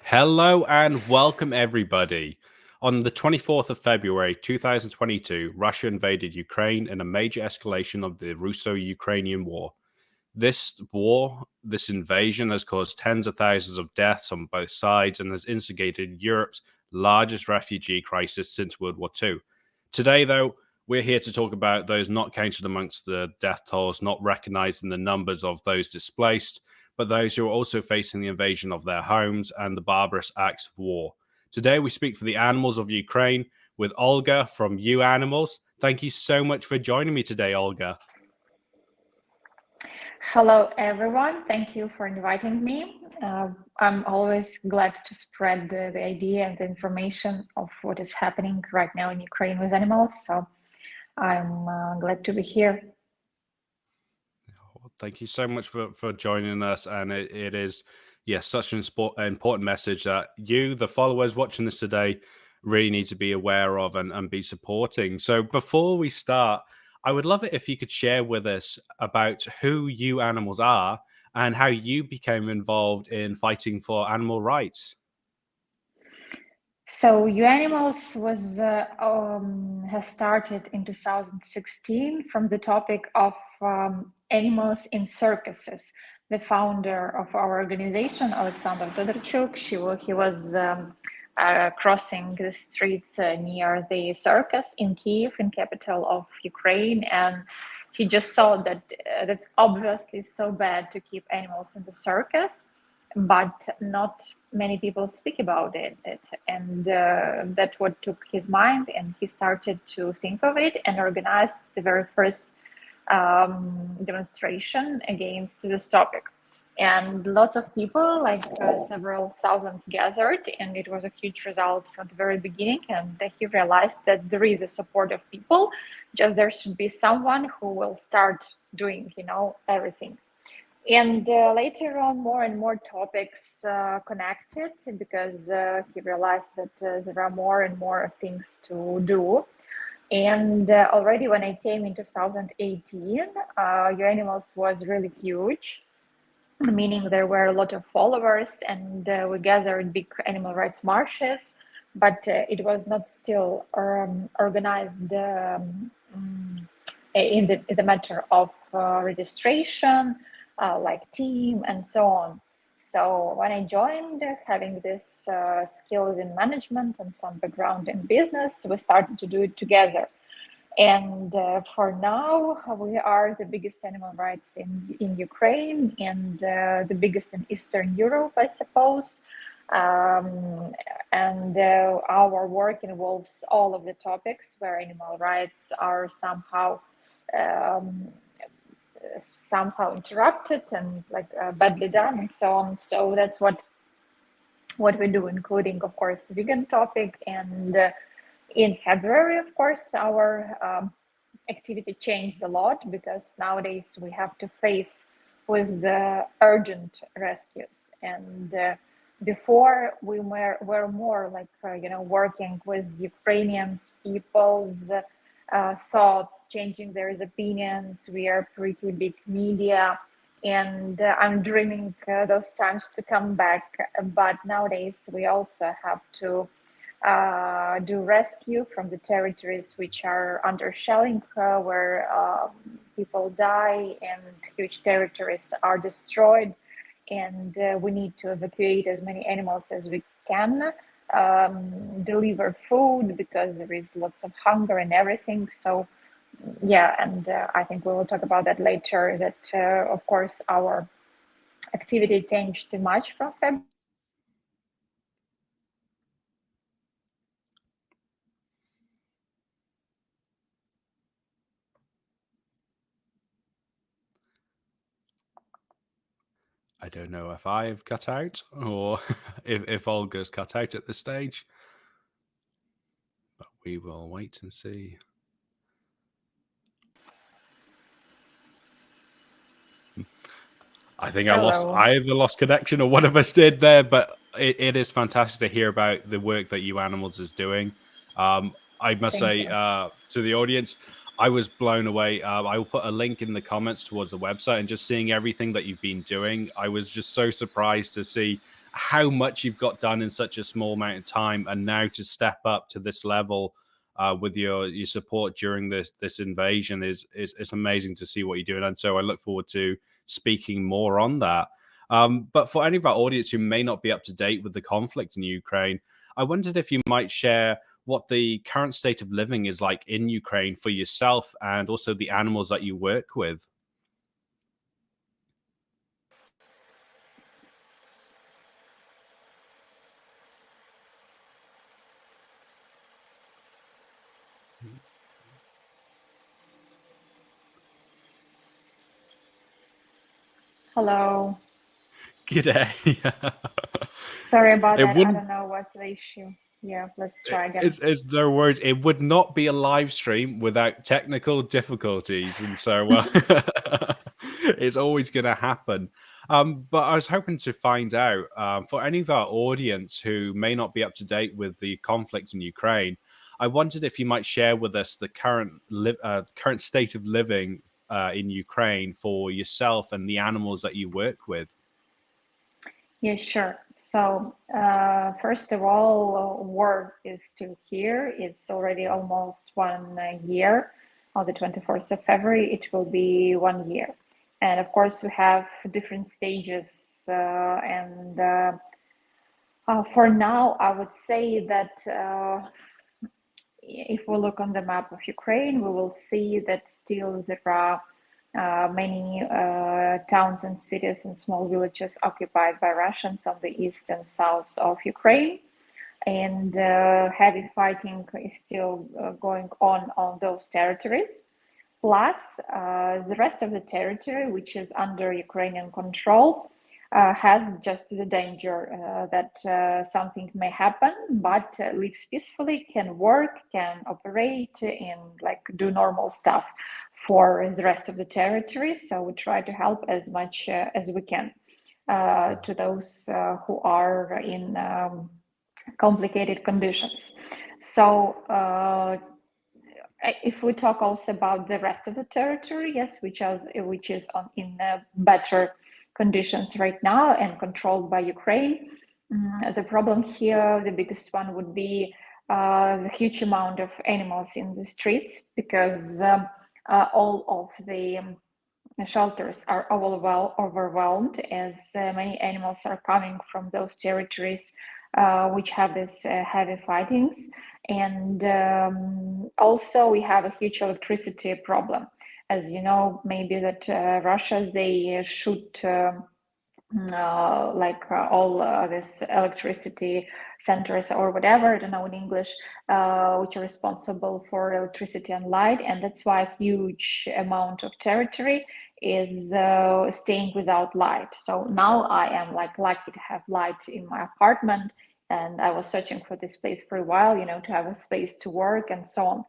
Hello and welcome, everybody. On the 24th of February 2022, Russia invaded Ukraine in a major escalation of the Russo-Ukrainian War. This invasion has caused tens of thousands of deaths on both sides and has instigated Europe's largest refugee crisis since World War II. Today, though, we're here to talk about those not counted amongst the death tolls, not recognizing the numbers of those displaced, but those who are also facing the invasion of their homes and the barbarous acts of war. Today, we speak for the animals of Ukraine with Olga from UAnimals. Thank you so much for joining me today, Olga. Hello, everyone. Thank you for inviting me. I'm always glad to spread the idea and the information of what is happening right now in Ukraine with animals. So I'm glad to be here. Thank you so much for joining us. And it is, yes, such an important message that you, the followers watching this today, really need to be aware of and be supporting. So before we start, I would love it if you could share with us about who UAnimals are and how you became involved in fighting for animal rights. So UAnimals has started in 2016 from the topic of animals in circuses. The founder of our organization, Alexander Todorchuk, he was crossing the streets near the circus in Kiev, in capital of Ukraine, and he just saw that that's obviously so bad to keep animals in the circus, but not many people speak about it. And that's what took his mind, and he started to think of it and organized the very first demonstration against this topic. And lots of people, like several thousands, gathered, and it was a huge result from the very beginning. And he realized that there is a support of people, just there should be someone who will start doing, everything. And later on, more and more topics connected, because he realized that there are more and more things to do. And already when I came in 2018, UAnimals was really huge, meaning there were a lot of followers, and we gathered big animal rights marches, but it was not still organized in the matter of registration, like team and so on. So when I joined, having this skills in management and some background in business, we started to do it together. And for now, we are the biggest animal rights in Ukraine, and the biggest in Eastern Europe, I suppose. And our work involves all of the topics where animal rights are somehow interrupted and badly done and so on. So that's what we do, including, of course, vegan topic. And in February, of course, our activity changed a lot, because nowadays we have to face with urgent rescues. And before we were more working with Ukrainians people's thoughts, changing their opinions. We are pretty big media, and I'm dreaming those times to come back. But nowadays we also have to do rescue from the territories which are under shelling, where people die and huge territories are destroyed, and we need to evacuate as many animals as we can, deliver food, because there is lots of hunger and everything. So yeah, and I think we will talk about that later, that of course our activity changed too much from February. I don't know if I've cut out or if Olga's cut out at this stage, but we will wait and see. I think Hello. I either lost connection or one of us did there, but it is fantastic to hear about the work that UAnimals is doing. I must say to the audience, I was blown away. I will put a link in the comments towards the website, and just seeing everything that you've been doing, I was just so surprised to see how much you've got done in such a small amount of time, and now to step up to this level with your support during this invasion is amazing to see what you're doing. And so I look forward to speaking more on that. But for any of our audience who may not be up to date with the conflict in Ukraine, I wondered if you might share what the current state of living is like in Ukraine for yourself and also the animals that you work with. Hello. G'day. Sorry about It that. I wouldn't. don't know what's the issue. Yeah, let's try again. It's no worries. It would not be a live stream without technical difficulties, and so it's always going to happen. But I was hoping to find out for any of our audience who may not be up to date with the conflict in Ukraine. I wondered if you might share with us the current state of living in Ukraine for yourself and the animals that you work with. Yeah, sure. So, first of all, war is still here. It's already almost 1 year. On the 24th of February, it will be 1 year. And of course, we have different stages. For now, I would say that if we look on the map of Ukraine, we will see that still there are many towns and cities and small villages occupied by Russians on the east and south of Ukraine. And heavy fighting is still going on those territories. Plus, the rest of the territory, which is under Ukrainian control, has just the danger that something may happen, but lives peacefully, can work, can operate, and like do normal stuff for the rest of the territory. So we try to help as much as we can to those who are in complicated conditions. So if we talk also about the rest of the territory, yes, which is in better conditions right now and controlled by Ukraine. The problem here, the biggest one would be the huge amount of animals in the streets, because all of the shelters are overwhelmed, as many animals are coming from those territories which have this heavy fightings. And also we have a huge electricity problem. As you know, maybe that Russia, they shoot all this electricity centers or whatever, I don't know in English, which are responsible for electricity and light. And that's why a huge amount of territory is staying without light. So now I am like lucky to have light in my apartment, and I was searching for this place for a while, to have a space to work and so on.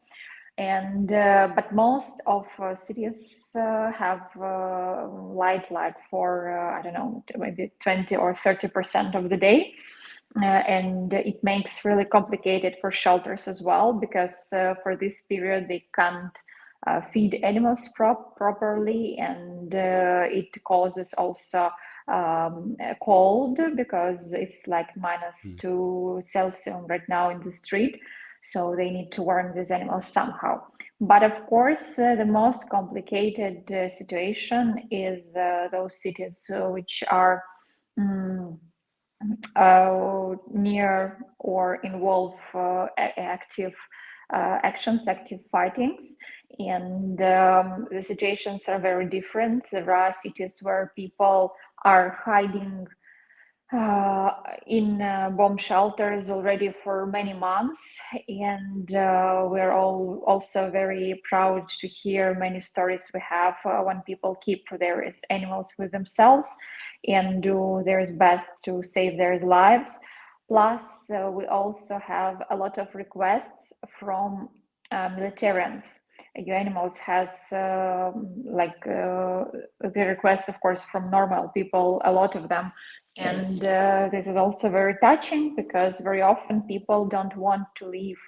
And but most of cities have light like for I don't know, maybe 20 or 30% of the day. And it makes really complicated for shelters as well, because for this period they can't feed animals properly, and it causes also cold, because it's like -2 Celsius right now in the street. So they need to warm these animals somehow. But of course, the most complicated situation is those cities which are near or involve active fightings. And the situations are very different. There are cities where people are hiding in bomb shelters already for many months. And we're all also very proud to hear many stories we have when people keep their animals with themselves and do their best to save their lives. Plus, we also have a lot of requests from militarians. UAnimals has the requests, of course, from normal people, a lot of them. And this is also very touching, because very often people don't want to leave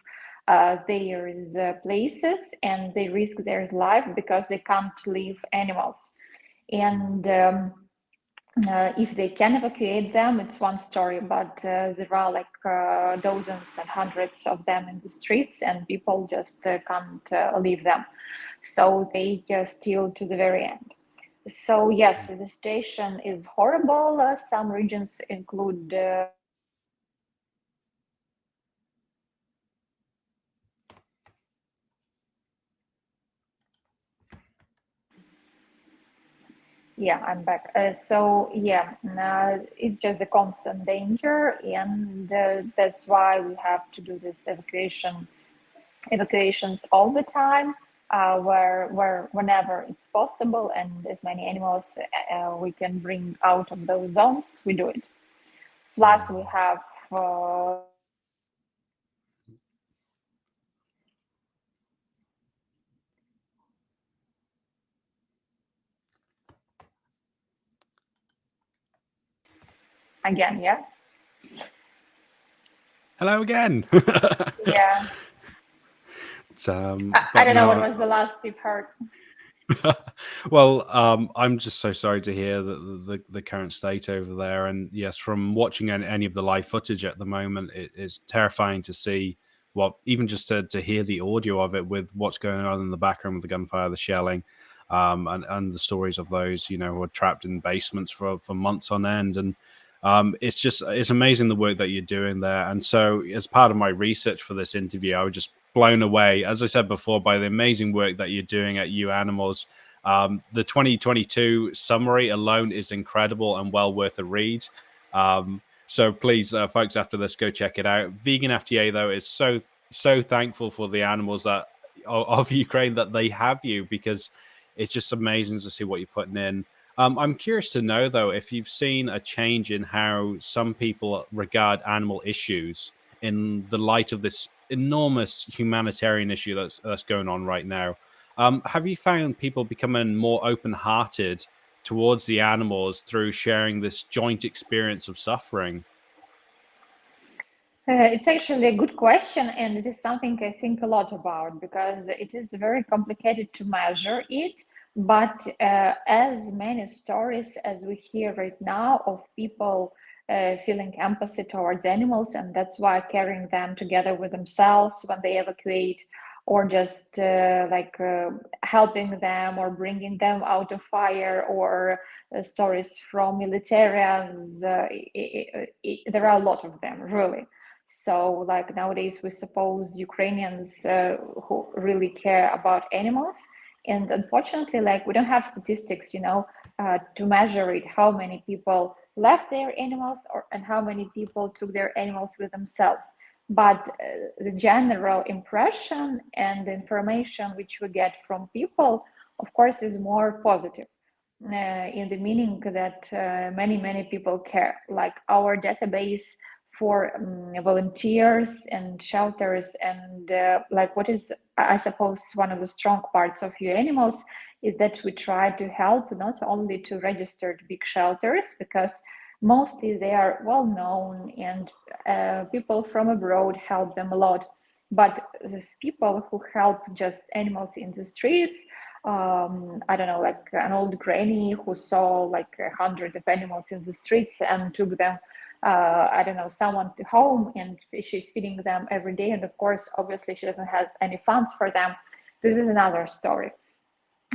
their places, and they risk their life because they can't leave animals. And If they can evacuate them, it's one story, but there are like dozens and hundreds of them in the streets, and people just can't leave them. So they steal to the very end. So yes, the situation is horrible. Some regions include yeah, I'm back. So yeah, it's just a constant danger, and that's why we have to do this evacuations all the time, where whenever it's possible, and as many animals we can bring out of those zones, we do it. Plus, we have again, yeah, Hello again. yeah. I But don't know what no, was the last you've heard. well, I'm just so sorry to hear that the current state over there. And yes, from watching any of the live footage at the moment, it is terrifying to see what, even just to hear the audio of it with what's going on in the background with the gunfire, the shelling, and the stories of those, you know, who are trapped in basements for months on end. And it's amazing the work that you're doing there. And so, as part of my research for this interview, I was just blown away, as I said before, by the amazing work that you're doing at UAnimals. The 2022 summary alone is incredible and well worth a read. So please, folks, after this, go check it out. Vegan FTA, though, is so thankful for the animals that of Ukraine that they have you, because it's just amazing to see what you're putting in. I'm curious to know, though, if you've seen a change in how some people regard animal issues in the light of this enormous humanitarian issue that's going on right now. Have you found people becoming more open-hearted towards the animals through sharing this joint experience of suffering? It's actually a good question, and it is something I think a lot about because it is very complicated to measure it. But as many stories as we hear right now of people feeling empathy towards animals, and that's why carrying them together with themselves when they evacuate, or just helping them or bringing them out of fire, or stories from militarians. There are a lot of them, really. So, like nowadays, we suppose Ukrainians who really care about animals, and unfortunately, like we don't have statistics, to measure it. How many people left their animals, and how many people took their animals with themselves. But the general impression and the information which we get from people, of course, is more positive. In the meaning that many people care. Like our database for volunteers and shelters, and like what is, I suppose, one of the strong parts of UAnimals is that we try to help not only to registered big shelters, because mostly they are well known, and people from abroad help them a lot, but there's people who help just animals in the streets. I don't know, like an old granny who saw like 100 of animals in the streets and took them, I don't know, someone to home, and she's feeding them every day. And of course, obviously, she doesn't have any funds for them. This is another story.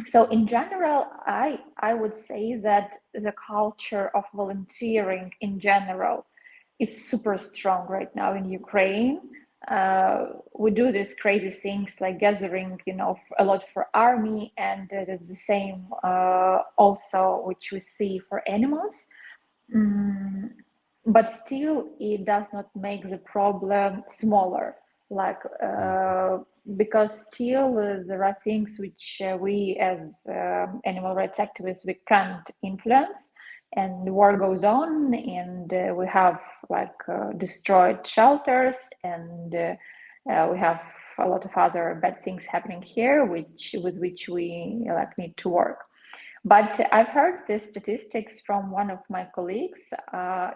So in general, I would say that the culture of volunteering in general is super strong right now in Ukraine. We do these crazy things like gathering, a lot for army, and the same also which we see for animals. Mm, but still, it does not make the problem smaller. Like because still there are things which we as animal rights activists we can't influence, and the war goes on, and we have like destroyed shelters, and we have a lot of other bad things happening here, with which we like need to work. But I've heard the statistics from one of my colleagues.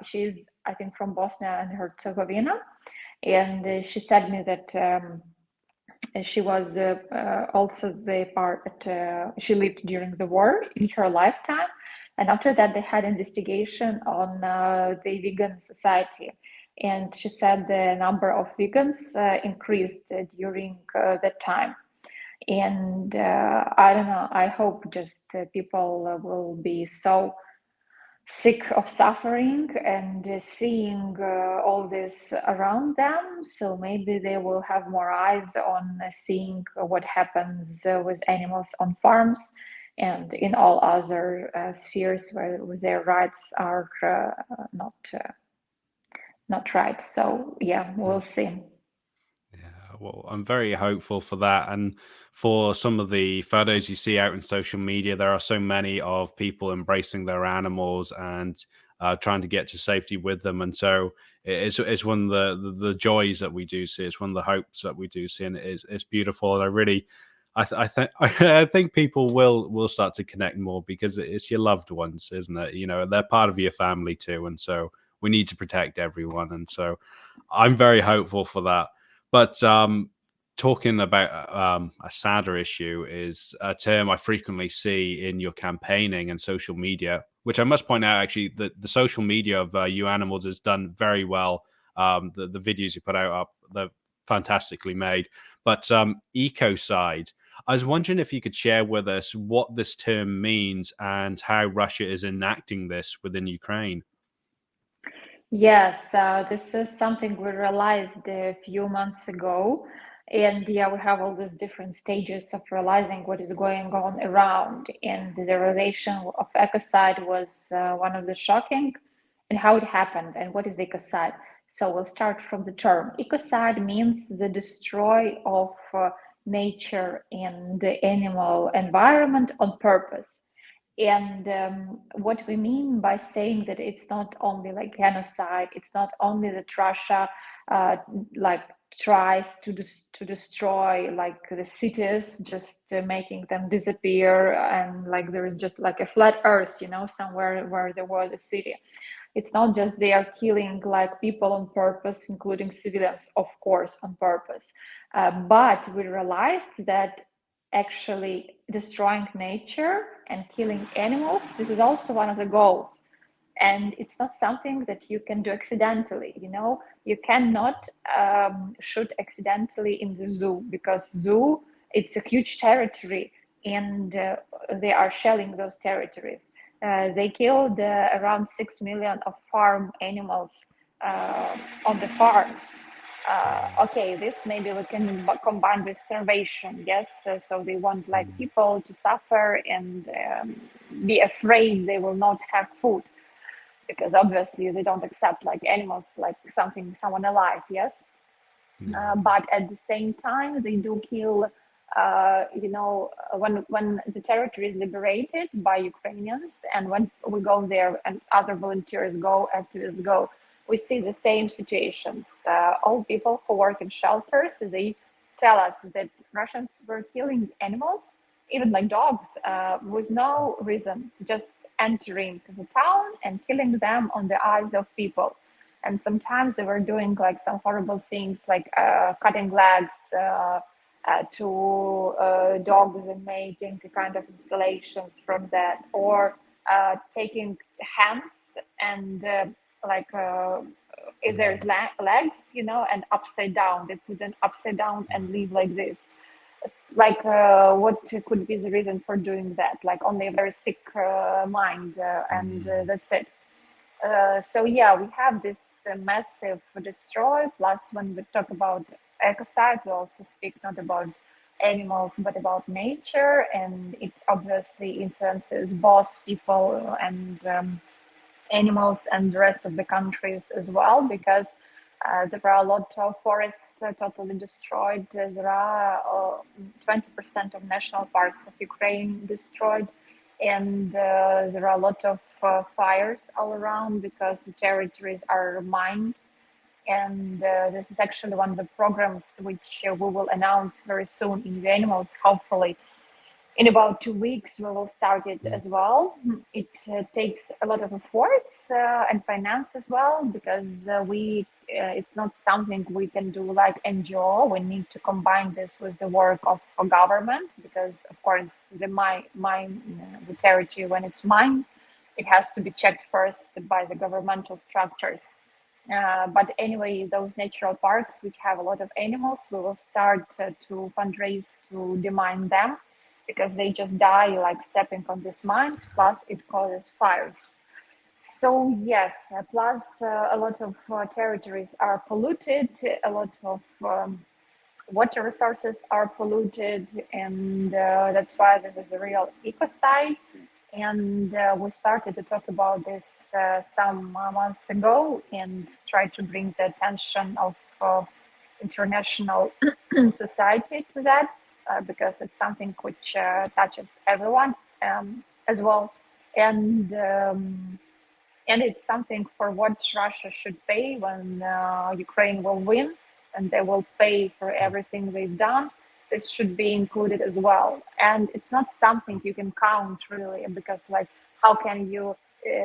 She's, I think, from Bosnia and Herzegovina, and she said me that she was also the part that she lived during the war in her lifetime. And after that, they had investigation on the vegan society. And she said the number of vegans increased during that time. And I don't know, I hope just people will be so sick of suffering and seeing all this around them. So maybe they will have more eyes on seeing what happens with animals on farms and in all other spheres where their rights are not right. So yeah, we'll see. Yeah, well, I'm very hopeful for that. And for some of the photos you see out in social media, there are so many of people embracing their animals and trying to get to safety with them. And so it's one of the joys that we do see. It's one of the hopes that we do see, and it's beautiful. And I really, I think I think people will start to connect more because it's your loved ones, isn't it? You know, they're part of your family too, and so we need to protect everyone. And so I'm very hopeful for that. But talking about a sadder issue is a term I frequently see in your campaigning and social media, which I must point out actually that the social media of UAnimals has done very well. The videos you put out are they're fantastically made. But ecocide, I was wondering if you could share with us what this term means and how Russia is enacting this within Ukraine. Yes, this is something we realized a few months ago. And yeah, we have all these different stages of realizing what is going on around. And the realization of ecocide was one of the shocking, and how it happened and what is ecocide. So we'll start from the term. Ecocide means the destroy of nature and the animal environment on purpose. And what we mean by saying that it's not only like genocide, it's not only that Russia like tries to destroy like the cities, just making them disappear, and like there is just like a flat earth, you know, somewhere where there was a city. It's not just they are killing like people on purpose, including civilians, of course, on purpose. But we realized that actually destroying nature and killing animals, this is also one of the goals. And it's not something that you can do accidentally. You know, you cannot shoot accidentally in the zoo, because zoo, it's a huge territory, and they are shelling those territories. They killed around 6 million of farm animals on the farms. Okay, this maybe we can combine with starvation, yes? So they want like people to suffer and be afraid they will not have food, because obviously they don't accept like animals like someone alive, yes? Yeah. But at the same time, they do kill. You know, when the territory is liberated by Ukrainians, and when we go there, and other volunteers go, activists go, we see the same situations. All people who work in shelters, they tell us that Russians were killing animals, even like dogs, with no reason, just entering the town and killing them on the eyes of people. And sometimes they were doing like some horrible things, like cutting legs to dogs and making a kind of installations from that, or taking hands and like if there's legs, you know, and upside down, they put them upside down and leave like this. Like what could be the reason for doing that? Like only a very sick mind, and that's it. So yeah, we have this massive destroy. Plus, when we talk about ecocide, we also speak not about animals but about nature, and it obviously influences both people and animals and the rest of the countries as well, because there are a lot of forests totally destroyed. There are 20% of national parks of Ukraine destroyed, and there are a lot of fires all around because the territories are mined. And this is actually one of the programs which we will announce very soon in the animals, hopefully in about 2 weeks. We will start it as well. It takes a lot of efforts and finance as well, because it's not something we can do like NGO. We need to combine this with the work of a government, because of course the territory when it's mined, it has to be checked first by the governmental structures. But anyway, those natural parks which have a lot of animals, we will start to fundraise to demine them, because they just die like stepping on these mines, plus it causes fires. So yes, plus a lot of territories are polluted, a lot of water resources are polluted, and that's why this is a real ecocide. And we started to talk about this some months ago and try to bring the attention of international society to that, because it's something which touches everyone as well. And it's something for what Russia should pay when Ukraine will win, and they will pay for everything they've done. This should be included as well. And it's not something you can count really, because like, how can you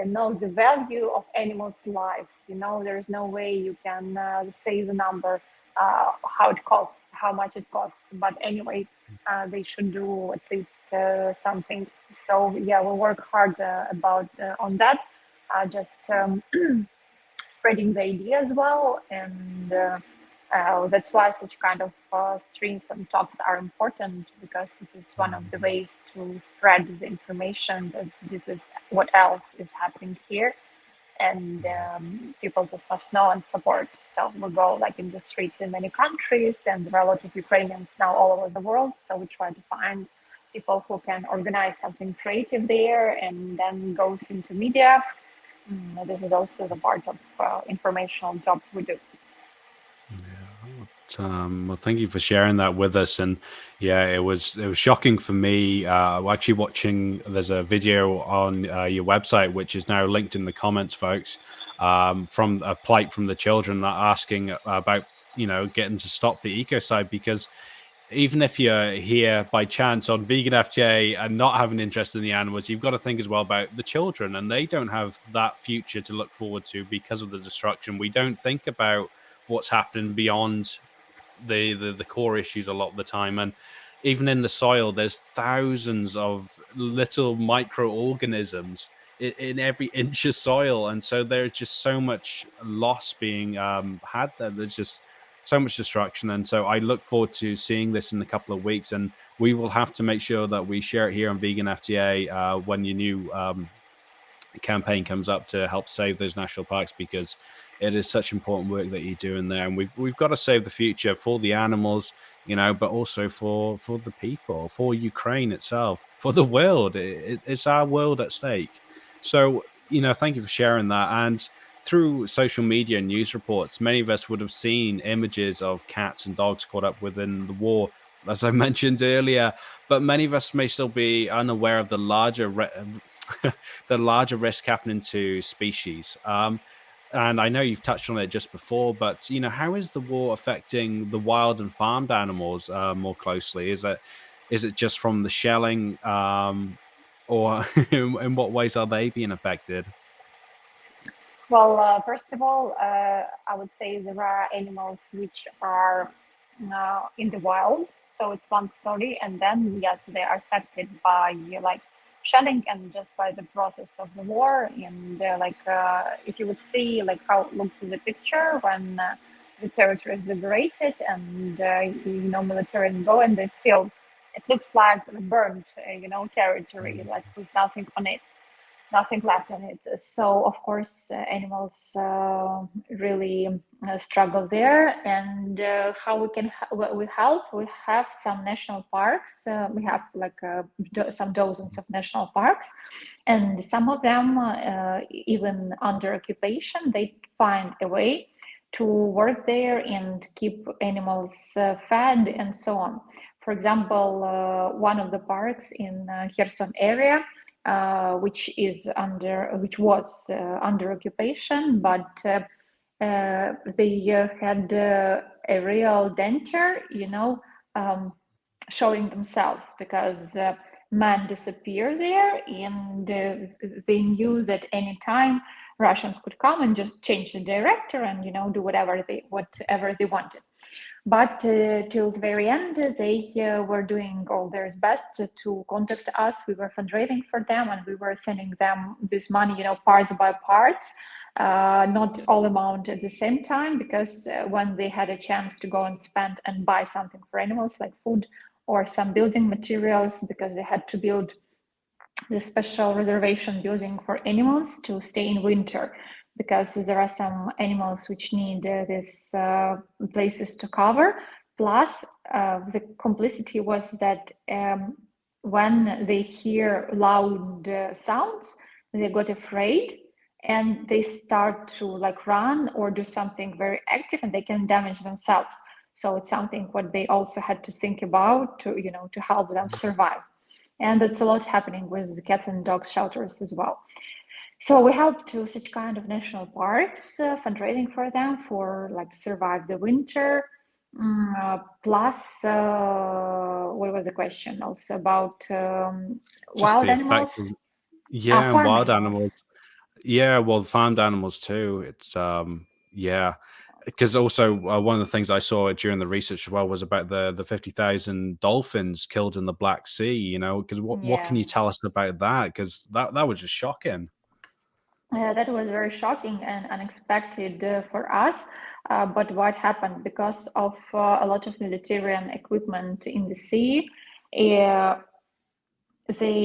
know the value of animals' lives? You know, there's no way you can say the number, how it costs, how much it costs. But anyway, they should do at least something. So yeah, we'll work hard about on that. Just spreading the idea as well, and that's why such kind of streams and talks are important, because it is one of the ways to spread the information that this is what else is happening here, and people just must know and support. So we go like in the streets in many countries, and there are a lot of Ukrainians now all over the world. So we try to find people who can organize something creative there, and then goes into media. This is also the part of informational job we do. Well, thank you for sharing that with us. And yeah, it was shocking for me. Actually watching, there's a video on your website which is now linked in the comments, folks, from a plight from the children asking about getting to stop the ecocide, because even if you're here by chance on Vegan FJ and not have an interest in the animals, you've got to think as well about the children, and they don't have that future to look forward to because of the destruction. We don't think about what's happening beyond the core issues a lot of the time. And even in the soil, there's thousands of little microorganisms in every inch of soil, and so there's just so much loss being had there. There's just so much destruction. And so I look forward to seeing this in a couple of weeks, and we will have to make sure that we share it here on Vegan FTA when your new campaign comes up to help save those national parks, because it is such important work that you're doing there. And we've got to save the future for the animals, but also for the people, for Ukraine itself, for the world. It's our world at stake. So, thank you for sharing that. And through social media and news reports, many of us would have seen images of cats and dogs caught up within the war, as I mentioned earlier. But many of us may still be unaware of the larger the larger risk happening to species. And I know you've touched on it just before, but how is the war affecting the wild and farmed animals more closely? Is it just from the shelling, or in what ways are they being affected? Well, first of all, I would say there are animals which are in the wild, so it's one story, and then yes, they are affected by like shelling and just by the process of the war. And if you would see like how it looks in the picture when the territory is liberated, and militarians go and they feel it looks like burned territory, like with nothing on it, nothing left on it. So of course animals really struggle there. And how we can we help, we have some national parks, we have like some dozens of national parks, and some of them even under occupation, they find a way to work there and keep animals fed and so on. For example, one of the parks in Kherson area, which was under occupation, but they had a real danger, showing themselves, because men disappear there, and they knew that anytime Russians could come and just change the director and do whatever they wanted. But till the very end, they were doing all their best to contact us. We were fundraising for them, and we were sending them this money, parts by parts, not all amount at the same time, because when they had a chance to go and spend and buy something for animals like food or some building materials, because they had to build the special reservation building for animals to stay in winter, because there are some animals which need these places to cover. Plus, the complicity was that when they hear loud sounds, they got afraid and they start to run or do something very active, and they can damage themselves. So it's something what they also had to think about to to help them survive. And that's a lot happening with cats and dogs shelters as well. So we help to such kind of national parks, fundraising for them for survive the winter. Plus, what was the question also about Just wild the effect animals? of, yeah, and Farm wild animals. animals. Yeah, well, farmed animals too. It's yeah, because also one of the things I saw during the research as well was about the 50,000 dolphins killed in the Black Sea. Because what Yeah. can you tell us about that? Because that was just shocking. That was very shocking and unexpected for us. But what happened? Because of a lot of military equipment in the sea, uh, the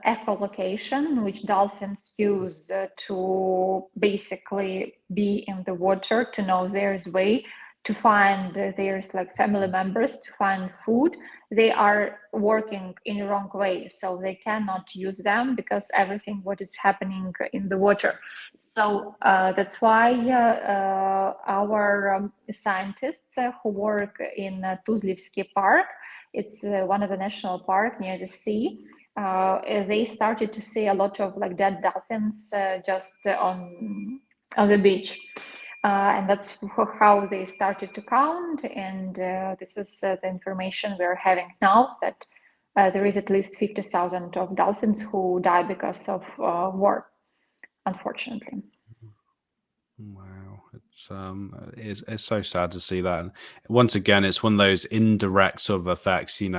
echolocation, which dolphins use to basically be in the water, to know there's way, to find there's family members, to find food, they are working in the wrong way. So they cannot use them because everything what is happening in the water. So that's why our scientists who work in Tuzlivsky Park, it's one of the national park near the sea, they started to see a lot of dead dolphins just on the beach. And that's how they started to count. And this is the information we're having now, that there is at least 50,000 of dolphins who die because of war, unfortunately. Wow, it's so sad to see that. And once again, it's one of those indirect sort of effects. When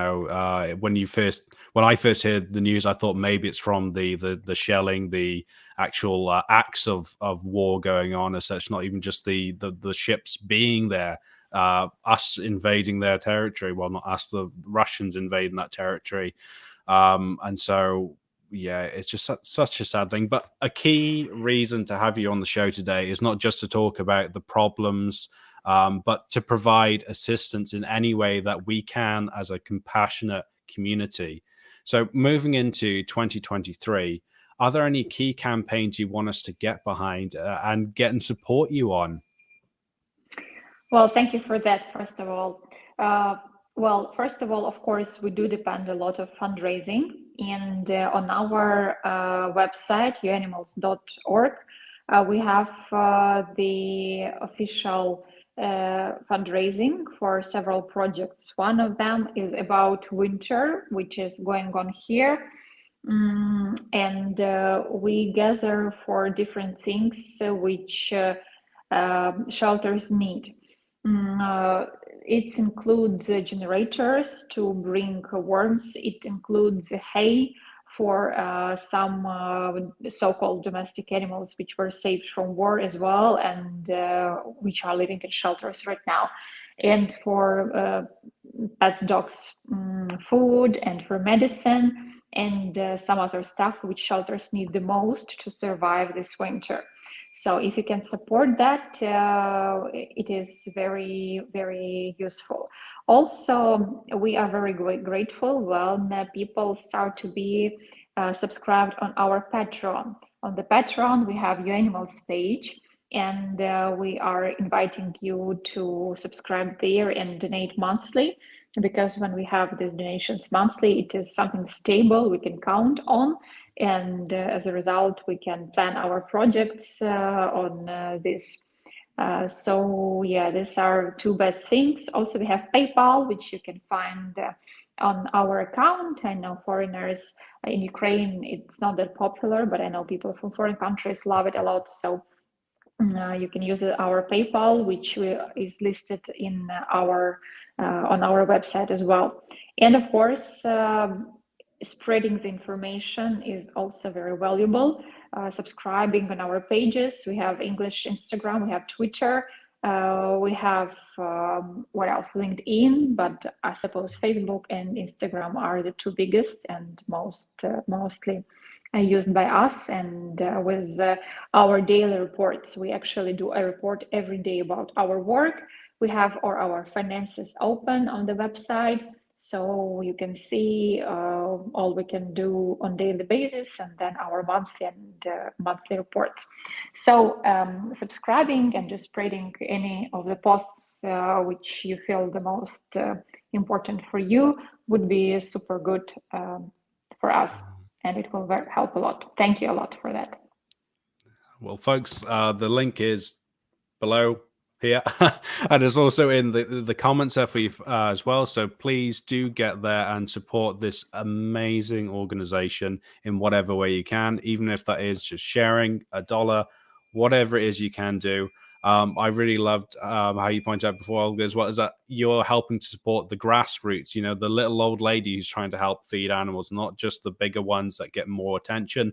I first heard the news, I thought maybe it's from the shelling, the actual acts of war going on as such, not even just the ships being there, us invading their territory. Well, not us, the Russians invading that territory, and so yeah, it's just such a sad thing. But a key reason to have you on the show today is not just to talk about the problems, but to provide assistance in any way that we can as a compassionate community. So, moving into 2023, are there any key campaigns you want us to get behind and get and support you on? Well, thank you for that, first of all. Well, first of all, of course, we do depend a lot of fundraising. And on our website, uanimals.org, we have the official fundraising for several projects. One of them is about winter, which is going on here. And we gather for different things which shelters need. It includes generators to bring worms. It includes hay for some so-called domestic animals which were saved from war as well, and which are living in shelters right now. And for pets, dogs, food, and for medicine, and some other stuff which shelters need the most to survive this winter. So if you can support that, it is very, very useful. Also, we are very grateful when people start to be subscribed on our Patreon. On the Patreon, we have UAnimals page, and we are inviting you to subscribe there and donate monthly, because when we have these donations monthly, it is something stable we can count on. And as a result, we can plan our projects on this. So yeah, these are two best things. Also, we have PayPal, which you can find on our account. I know foreigners in Ukraine, it's not that popular, but I know people from foreign countries love it a lot. So You can use our PayPal, which is listed in our on our website as well. And of course, spreading the information is also very valuable. Subscribing on our pages. We have English Instagram, we have Twitter, we have what else? LinkedIn, but I suppose Facebook and Instagram are the two biggest and mostly used by us. And with our daily reports, we actually do a report every day about our work. We have our finances open on the website, so you can see all we can do on daily basis, and then our monthly reports. So subscribing and just spreading any of the posts which you feel the most important for you would be super good for us, and it will help a lot. Thank you a lot for that. Well, folks, the link is below here, and it's also in the comments there for you as well. So please do get there and support this amazing organization in whatever way you can, even if that is just sharing $1, whatever it is you can do. I really loved how you pointed out before, Olga, as well, is that you're helping to support the grassroots, you know, the little old lady who's trying to help feed animals, not just the bigger ones that get more attention.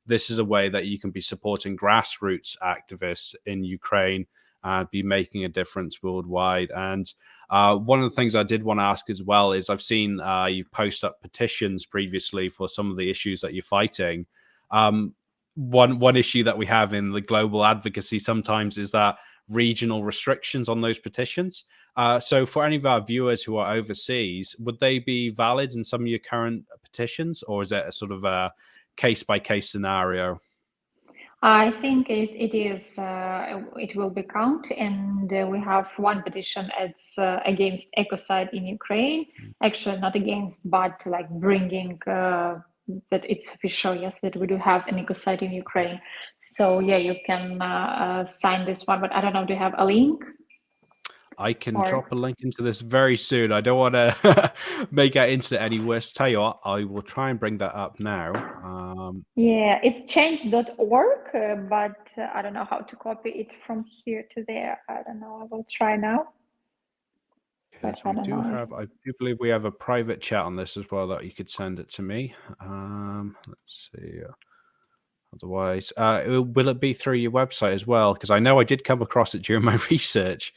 This is a way that you can be supporting grassroots activists in Ukraine and be making a difference worldwide. And one of the things I did want to ask as well is I've seen you've posted up petitions previously for some of the issues that you're fighting. One issue that we have in the global advocacy sometimes is that regional restrictions on those petitions. So for any of our viewers who are overseas, would they be valid in some of your current petitions, or is it a sort of a case-by-case scenario? I think it is. It will be count, and we have one petition. It's against ecocide in Ukraine. Actually, not against, but like bringing that it's official. Yes, that we do have an ecocide in Ukraine. So yeah, you can sign this one. But I don't know. Do you have a link? I can drop a link into this very soon. I don't want to make our internet any worse. Tell you what, I will try and bring that up now. Yeah, it's change.org, but I don't know how to copy it from here to there. I don't know. I will try now. Okay, so I do believe we have a private chat on this as well that you could send it to me. Let's see. Otherwise, will it be through your website as well? Because I know I did come across it during my research.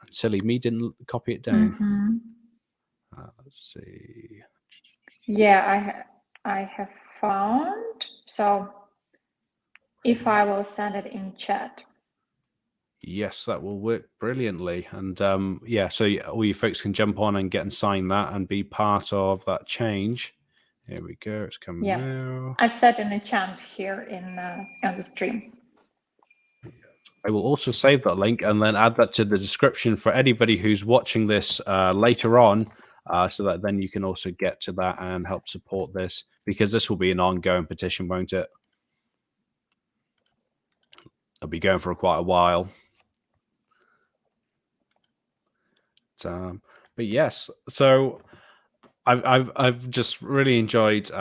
Silly me, didn't copy it down. Let's see. Yeah, I have found. So if I will send it in chat. Yes, that will work brilliantly. And yeah, so all you folks can jump on and get and sign that and be part of that change. Here we go. It's coming now. I've set in a chant here on the stream. I will also save that link and then add that to the description for anybody who's watching this later on, so that then you can also get to that and help support this, because this will be an ongoing petition, won't it? It'll be going for quite a while. But yes, so I've just really enjoyed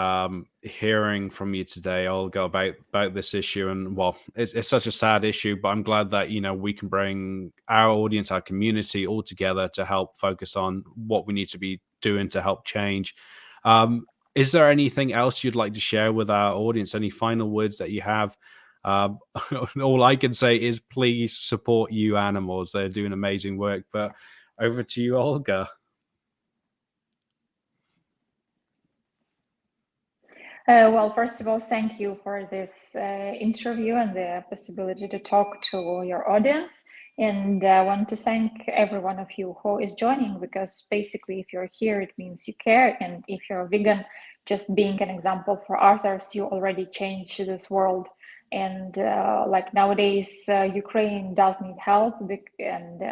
hearing from you today, Olga, about this issue. And well, it's such a sad issue, but I'm glad that, you know, we can bring our audience, our community all together to help focus on what we need to be doing to help change. Is there anything else you'd like to share with our audience? Any final words that you have? All I can say is please support UAnimals. They're doing amazing work. But over to you, Olga. Well, first of all, thank you for this interview and the possibility to talk to your audience. And I want to thank every one of you who is joining, because basically if you're here, it means you care. And if you're a vegan, just being an example for others, you already change this world. And like nowadays, Ukraine does need help, and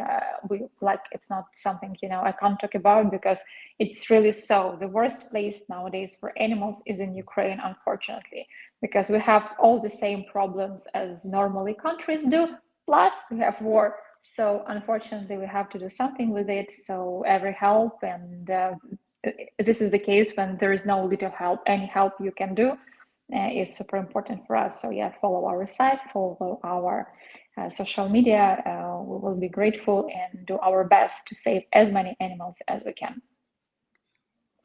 it's not something, you know, I can't talk about, because it's really so. The worst place nowadays for animals is in Ukraine, unfortunately, because we have all the same problems as normally countries do, plus we have war. So unfortunately, we have to do something with it. So every help, and this is the case when there is no little help, any help you can do, is super important for us. So yeah, follow our site, follow our social media. We will be grateful and do our best to save as many animals as we can.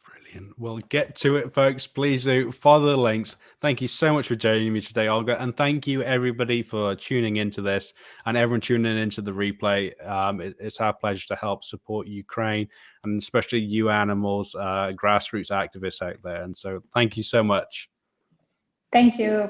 Brilliant. Well, get to it, folks. Please do follow the links. Thank you so much for joining me today, Olga. And thank you, everybody, for tuning into this and everyone tuning into the replay. It's our pleasure to help support Ukraine and especially UAnimals, grassroots activists out there. And so thank you so much. Thank you.